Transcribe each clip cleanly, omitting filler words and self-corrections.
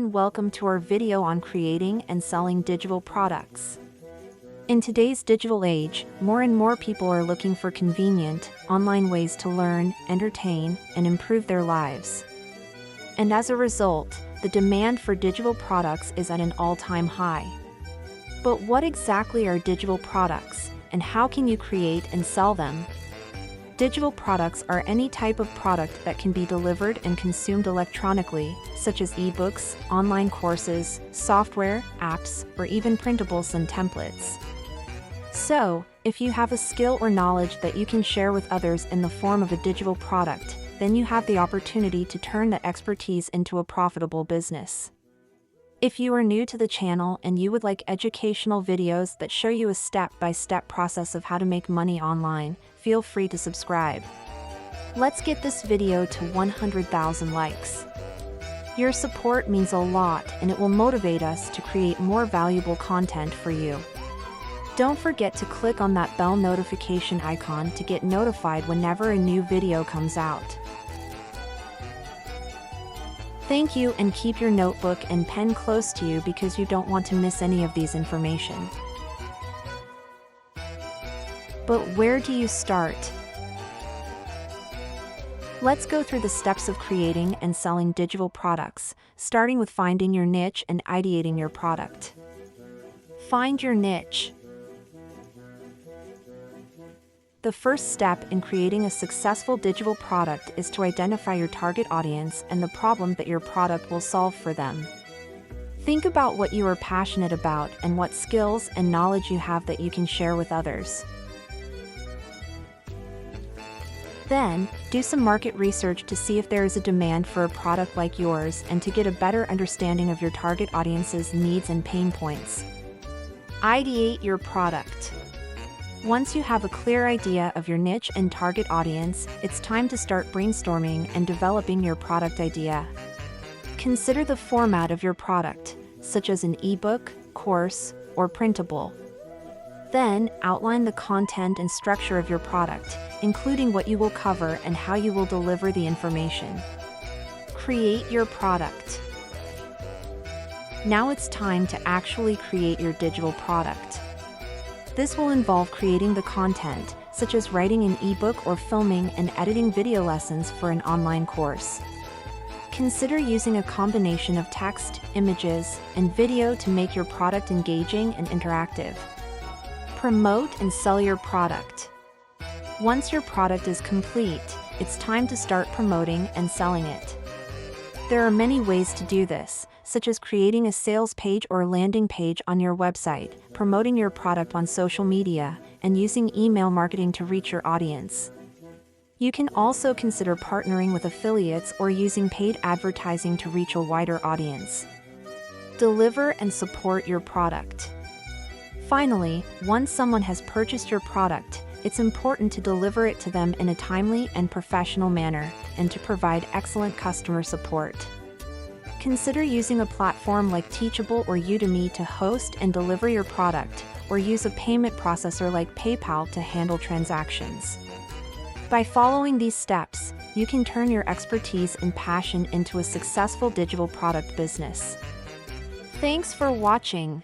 and welcome to our video on creating and selling digital products. In today's digital age, more and more people are looking for convenient, online ways to learn, entertain, and improve their lives. And as a result, the demand for digital products is at an all-time high. But what exactly are digital products, and how can you create and sell them? Digital products are any type of product that can be delivered and consumed electronically, such as ebooks, online courses, software, apps, or even printables and templates. So, if you have a skill or knowledge that you can share with others in the form of a digital product, then you have the opportunity to turn that expertise into a profitable business. If you are new to the channel and you would like educational videos that show you a step-by-step process of how to make money online, feel free to subscribe. Let's get this video to 100,000 likes. Your support means a lot and it will motivate us to create more valuable content for you. Don't forget to click on that bell notification icon to get notified whenever a new video comes out. Thank you, and keep your notebook and pen close to you because you don't want to miss any of these information. But where do you start? Let's go through the steps of creating and selling digital products, starting with finding your niche and ideating your product. Find your niche. The first step in creating a successful digital product is to identify your target audience and the problem that your product will solve for them. Think about what you are passionate about and what skills and knowledge you have that you can share with others. Then, do some market research to see if there is a demand for a product like yours and to get a better understanding of your target audience's needs and pain points. Ideate your product. Once you have a clear idea of your niche and target audience, it's time to start brainstorming and developing your product idea. Consider the format of your product, such as an ebook, course, or printable. Then, outline the content and structure of your product, including what you will cover and how you will deliver the information. Create your product. Now it's time to actually create your digital product. This will involve creating the content, such as writing an ebook or filming and editing video lessons for an online course. Consider using a combination of text, images, and video to make your product engaging and interactive. Promote and sell your product. Once your product is complete, it's time to start promoting and selling it. There are many ways to do this, such as creating a sales page or landing page on your website, promoting your product on social media, and using email marketing to reach your audience. You can also consider partnering with affiliates or using paid advertising to reach a wider audience. Deliver and support your product. Finally, once someone has purchased your product, it's important to deliver it to them in a timely and professional manner, and to provide excellent customer support. Consider using a platform like Teachable or Udemy to host and deliver your product, or use a payment processor like PayPal to handle transactions. By following these steps, you can turn your expertise and passion into a successful digital product business. Thanks for watching.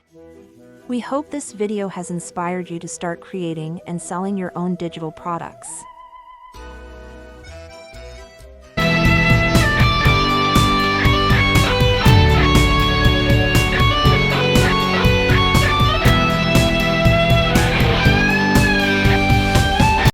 We hope this video has inspired you to start creating and selling your own digital products.